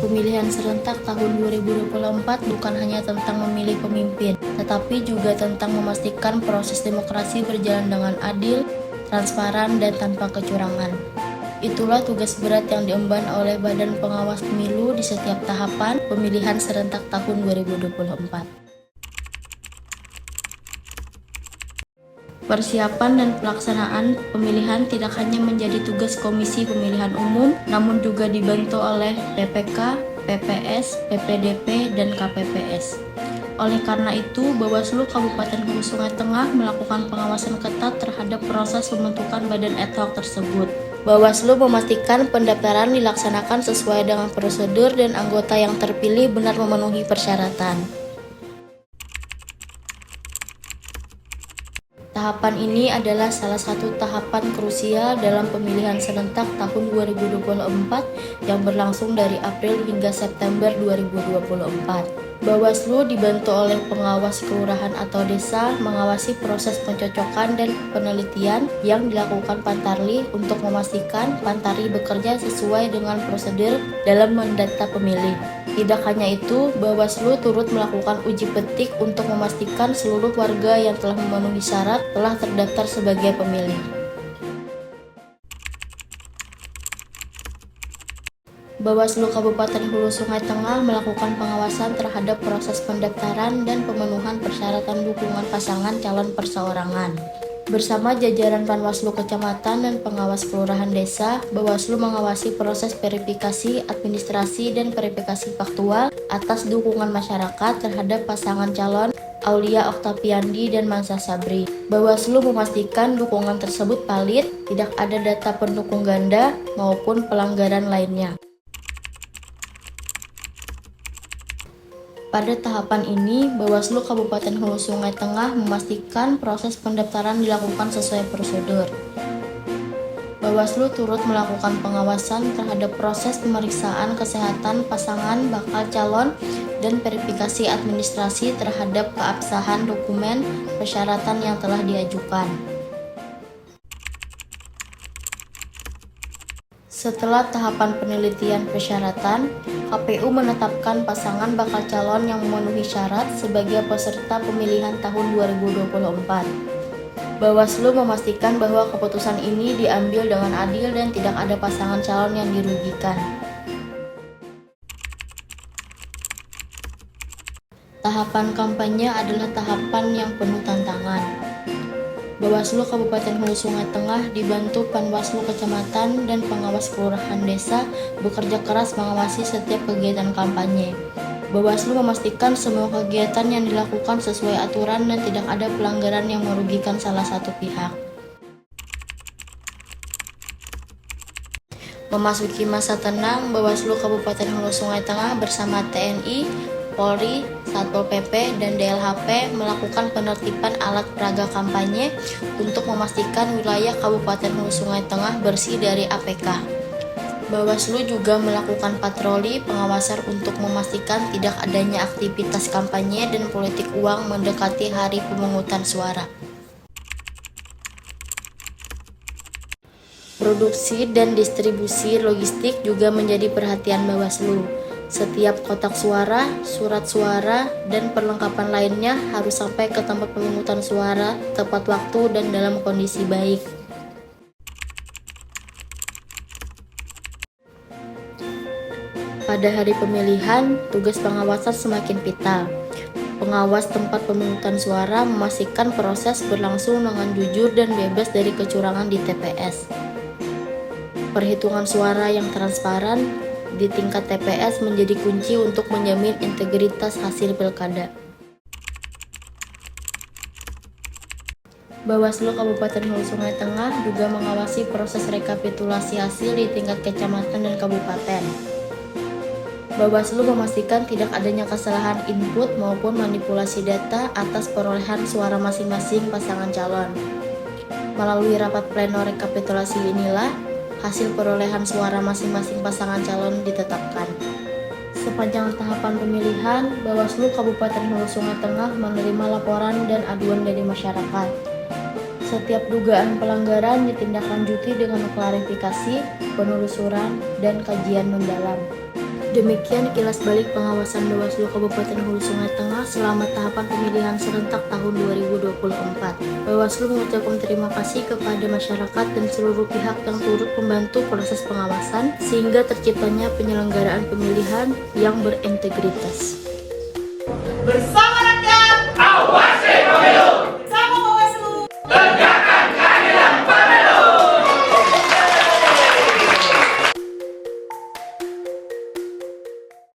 Pemilihan serentak tahun 2024 bukan hanya tentang memilih pemimpin, tetapi juga tentang memastikan proses demokrasi berjalan dengan adil, transparan, dan tanpa kecurangan. Itulah tugas berat yang diemban oleh Badan Pengawas Pemilu di setiap tahapan pemilihan serentak tahun 2024. Persiapan dan pelaksanaan pemilihan tidak hanya menjadi tugas Komisi Pemilihan Umum, namun juga dibantu oleh PPK, PPS, PPDP, dan KPPS. Oleh karena itu, Bawaslu Kabupaten Hulu Sungai Tengah melakukan pengawasan ketat terhadap proses pembentukan badan ad hoc tersebut. Bawaslu memastikan pendaftaran dilaksanakan sesuai dengan prosedur dan anggota yang terpilih benar memenuhi persyaratan. Tahapan ini adalah salah satu tahapan krusial dalam pemilihan serentak tahun 2024 yang berlangsung dari April hingga September 2024. Bawaslu dibantu oleh pengawas kelurahan atau desa mengawasi proses pencocokan dan penelitian yang dilakukan Pantarli untuk memastikan Pantari bekerja sesuai dengan prosedur dalam mendata pemilih. Tidak hanya itu, Bawaslu turut melakukan uji petik untuk memastikan seluruh warga yang telah memenuhi syarat telah terdaftar sebagai pemilih. Bawaslu Kabupaten Hulu Sungai Tengah melakukan pengawasan terhadap proses pendaftaran dan pemenuhan persyaratan dukungan pasangan calon perseorangan. Bersama jajaran Panwaslu Kecamatan dan pengawas kelurahan desa, Bawaslu mengawasi proses verifikasi administrasi dan verifikasi faktual atas dukungan masyarakat terhadap pasangan calon Aulia Oktaviandi dan Mansa Sabri. Bawaslu memastikan dukungan tersebut valid, tidak ada data pendukung ganda maupun pelanggaran lainnya. Pada tahapan ini, Bawaslu Kabupaten Hulu Sungai Tengah memastikan proses pendaftaran dilakukan sesuai prosedur. Bawaslu turut melakukan pengawasan terhadap proses pemeriksaan kesehatan pasangan bakal calon dan verifikasi administrasi terhadap keabsahan dokumen persyaratan yang telah diajukan. Setelah tahapan penelitian persyaratan, KPU menetapkan pasangan bakal calon yang memenuhi syarat sebagai peserta pemilihan tahun 2024. Bawaslu memastikan bahwa keputusan ini diambil dengan adil dan tidak ada pasangan calon yang dirugikan. Tahapan kampanye adalah tahapan yang penuh tantangan. Bawaslu Kabupaten Hulu Sungai Tengah dibantu Panwaslu Kecamatan dan pengawas kelurahan desa bekerja keras mengawasi setiap kegiatan kampanye. Bawaslu memastikan semua kegiatan yang dilakukan sesuai aturan dan tidak ada pelanggaran yang merugikan salah satu pihak. Memasuki masa tenang, Bawaslu Kabupaten Hulu Sungai Tengah bersama TNI, Polri, Satpol PP, dan DLHP melakukan penertiban alat peraga kampanye untuk memastikan wilayah Kabupaten Hulu Sungai Tengah bersih dari APK. Bawaslu juga melakukan patroli pengawasan untuk memastikan tidak adanya aktivitas kampanye dan politik uang mendekati hari pemungutan suara. Produksi dan distribusi logistik juga menjadi perhatian Bawaslu. Setiap kotak suara, surat suara, dan perlengkapan lainnya harus sampai ke tempat pemungutan suara tepat waktu dan dalam kondisi baik. Pada hari pemilihan, tugas pengawasan semakin vital. Pengawas tempat pemungutan suara memastikan proses berlangsung dengan jujur dan bebas dari kecurangan di TPS. Perhitungan suara yang transparan di tingkat TPS menjadi kunci untuk menjamin integritas hasil pilkada. Bawaslu Kabupaten Hulu Sungai Tengah juga mengawasi proses rekapitulasi hasil di tingkat kecamatan dan kabupaten. Bawaslu memastikan tidak adanya kesalahan input maupun manipulasi data atas perolehan suara masing-masing pasangan calon. Melalui rapat pleno rekapitulasi inilah hasil perolehan suara masing-masing pasangan calon ditetapkan. Sepanjang tahapan pemilihan, Bawaslu Kabupaten Hulu Sungai Tengah menerima laporan dan aduan dari masyarakat. Setiap dugaan pelanggaran ditindaklanjuti dengan klarifikasi, penelusuran, dan kajian mendalam. Demikian kilas balik pengawasan Bawaslu Kabupaten Hulu Sungai Tengah selama tahapan pemilihan serentak tahun 2024. Bawaslu mengucapkan terima kasih kepada masyarakat dan seluruh pihak yang turut membantu proses pengawasan sehingga terciptanya penyelenggaraan pemilihan yang berintegritas. Bersama